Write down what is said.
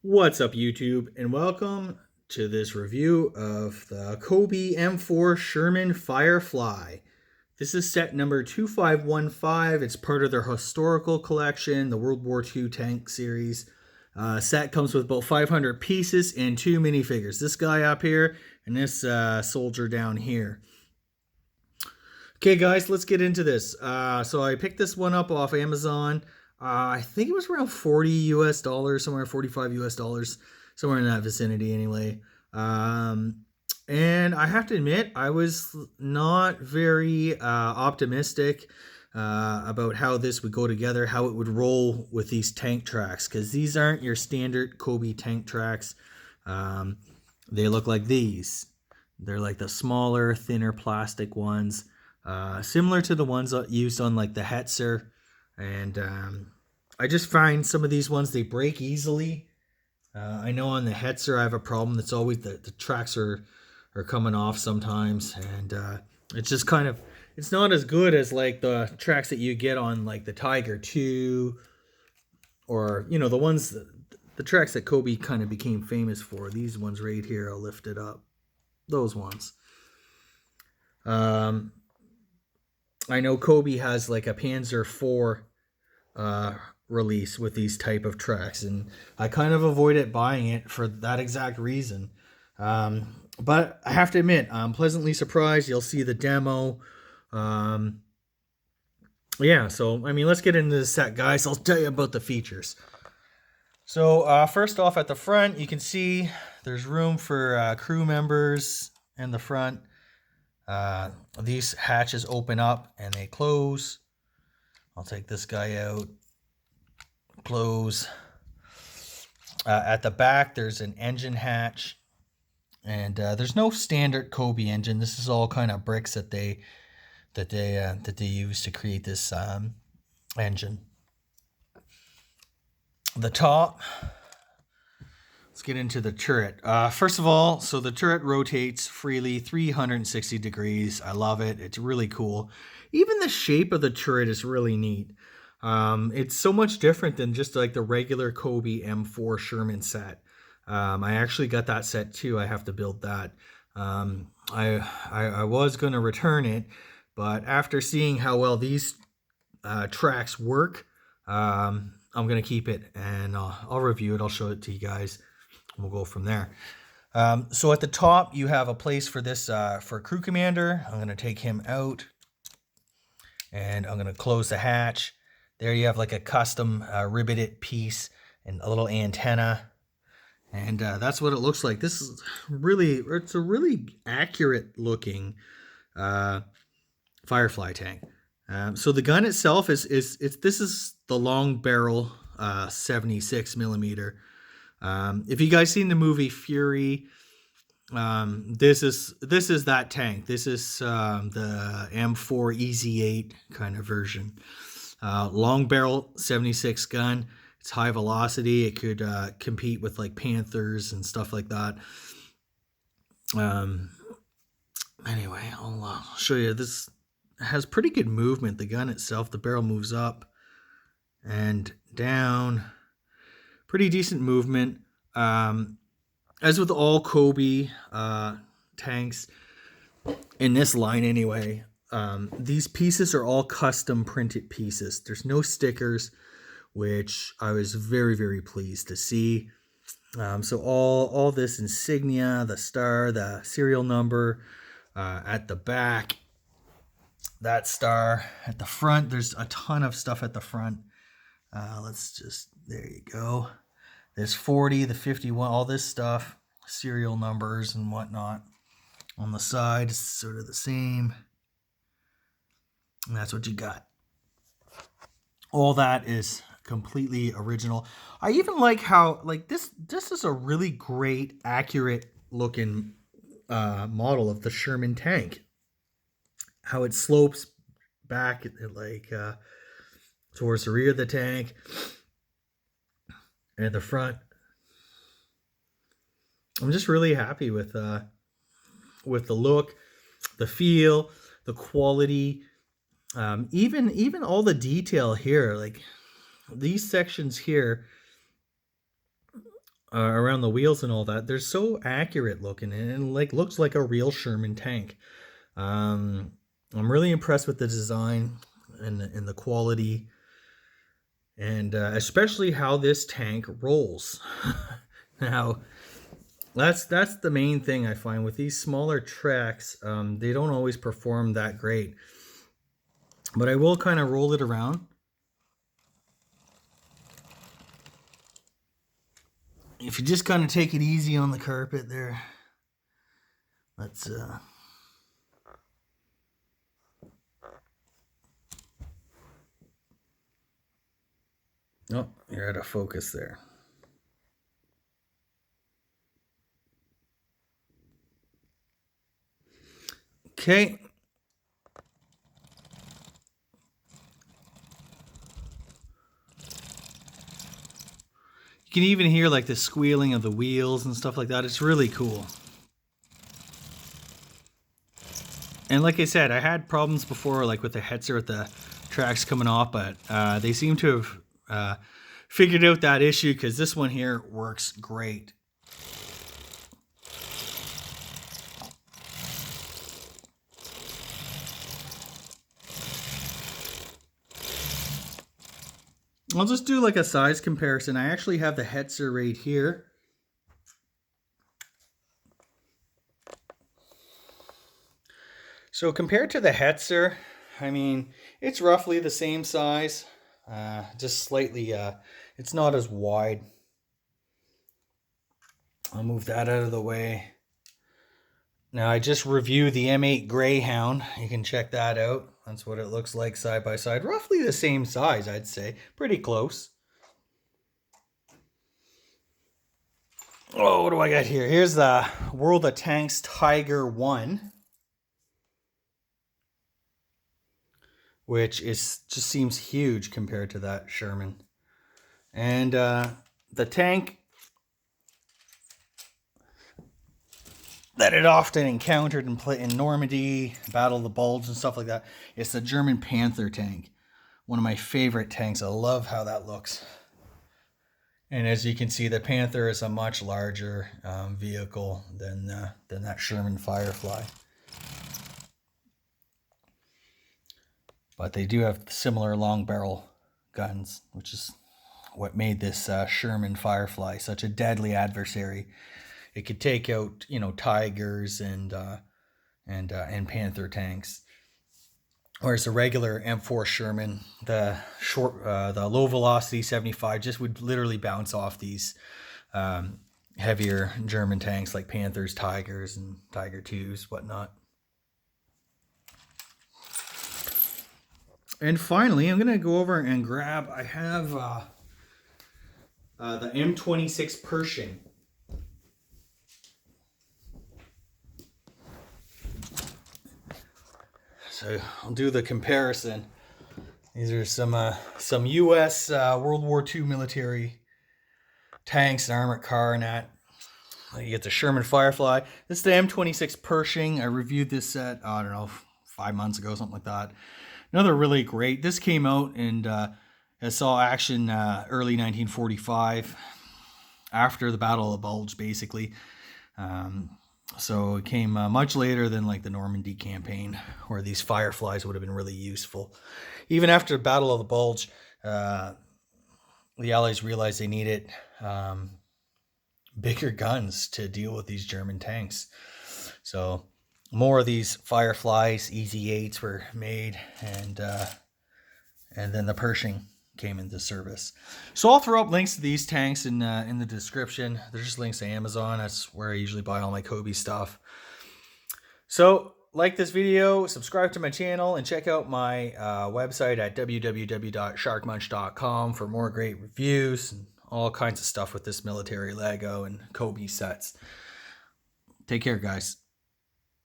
What's up, YouTube, and welcome to this review of the Cobi M4 Sherman Firefly. This is set number 2515. It's part of their historical collection, the World War II tank series. Set comes with about 500 pieces and two minifigures. This guy up here and this soldier down here. Okay, guys, let's get into this. So I picked this one up off Amazon. I think it was around 40 US dollars, somewhere 45 US dollars, somewhere in that vicinity anyway. And I have to admit, I was not very optimistic about how this would go together, how it would roll with these tank tracks, because these aren't your standard Cobi tank tracks. They look like these. They're like the smaller, thinner plastic ones, similar to the ones used on like the Hetzer. And I just find some of these ones, they break easily. I know on the Hetzer I have a problem. That's always the tracks are coming off sometimes. And it's just kind of, it's not as good as like the tracks that you get on like the Tiger 2. Or, you know, the ones, the tracks that Cobi kind of became famous for. These ones right here, I'll lift it up. Those ones. I know Cobi has like a Panzer IV release with these type of tracks, and I kind of avoided buying it for that exact reason. But I have to admit, I'm pleasantly surprised. You'll see the demo. Yeah, so I mean, let's get into the set, guys. I'll tell you about the features. So first off, at the front, you can see there's room for crew members in the front. These hatches open up and they close. I'll take this guy out. Close. At the back, there's an engine hatch, and there's no standard Cobi engine. This is all kind of bricks that they use to create this engine. The top. Let's get into the turret. First of all, so the turret rotates freely 360 degrees. I love it. It's really cool. Even the shape of the turret is really neat. It's so much different than just like the regular Cobi M4 Sherman set. I actually got that set too. I have to build that. I was going to return it, but after seeing how well these tracks work, I'm going to keep it, and I'll review it. I'll show it to you guys. We'll go from there. So at the top, you have a place for this for crew commander. I'm going to take him out, and I'm going to close the hatch. There you have like a custom ribbeted piece and a little antenna. And that's what it looks like. This is really, it's a really accurate looking Firefly tank. So the gun itself this is the long barrel 76 millimeter. If you guys seen the movie Fury, this is that tank. This is the M4 EZ8 kind of version. Long barrel 76 gun. It's high velocity. It could compete with like Panthers and stuff like that. Anyway, I'll show you. This has pretty good movement. The gun itself, the barrel moves up and down. Pretty decent movement. As with all Cobi tanks, in this line anyway, these pieces are all custom printed pieces. There's no stickers, which I was very, very pleased to see. So all this insignia, the star, the serial number at the back, that star at the front. There's a ton of stuff at the front. Let's just, there you go. There's 40, the 51, all this stuff, serial numbers and whatnot. On the side, it's sort of the same. And that's what you got. All that is completely original. I even like how, like, this is a really great, accurate looking model of the Sherman tank. How it slopes back like towards the rear of the tank and the front. I'm just really happy with the look, the feel, the quality, even all the detail here. Like these sections here, around the wheels and all that. They're so accurate looking and like looks like a real Sherman tank. I'm really impressed with the design and the quality, and especially how this tank rolls. Now, that's the main thing I find with these smaller tracks. They don't always perform that great, but I will kind of roll it around. If you just kind of take it easy on the carpet there, let's oh, you're out of focus there. Okay. You can even hear like the squealing of the wheels and stuff like that. It's really cool. And like I said, I had problems before, like with the Hetzer with the tracks coming off, but they seem to have figured out that issue, because this one here works great. I'll just do like a size comparison. I actually have the Hetzer right here. So compared to the Hetzer, I mean, it's roughly the same size, just slightly, it's not as wide. I'll move that out of the way. Now I just reviewed the M8 Greyhound. You can check that out. That's what it looks like side by side. Roughly the same size, I'd say. Pretty close. Oh, what do I got here? Here's the World of Tanks Tiger 1. Which just seems huge compared to that Sherman. And the tank that it often encountered in Normandy, Battle of the Bulge and stuff like that, it's the German Panther tank. One of my favorite tanks. I love how that looks. And as you can see, the Panther is a much larger vehicle than that Sherman Firefly. But they do have similar long barrel guns, which is what made this Sherman Firefly such a deadly adversary. It could take out, Tigers and Panther tanks. Whereas the regular M4 Sherman, the low velocity 75, just would literally bounce off these heavier German tanks like Panthers, Tigers, and Tiger 2s, whatnot. And finally, I'm gonna go over and grab. I have the M26 Pershing. So I'll do the comparison. These are some U.S. World War II military tanks and armored car and that. You get the Sherman Firefly. This is the M26 Pershing. I reviewed this set, I don't know, 5 months ago, something like that. Another really great. This came out and saw action early 1945, after the Battle of the Bulge, basically. So it came much later than like the Normandy campaign, where these Fireflies would have been really useful. Even after the Battle of the Bulge, the Allies realized they needed bigger guns to deal with these German tanks. So more of these Fireflies, EZ8s were made, and then the Pershing came into service. So I'll throw up links to these tanks in the description. There's just links to Amazon. That's where I usually buy all my Cobi stuff. So like this video, subscribe to my channel, and check out my website at www.sharkmunch.com for more great reviews and all kinds of stuff with this military Lego and Cobi sets. Take care, guys.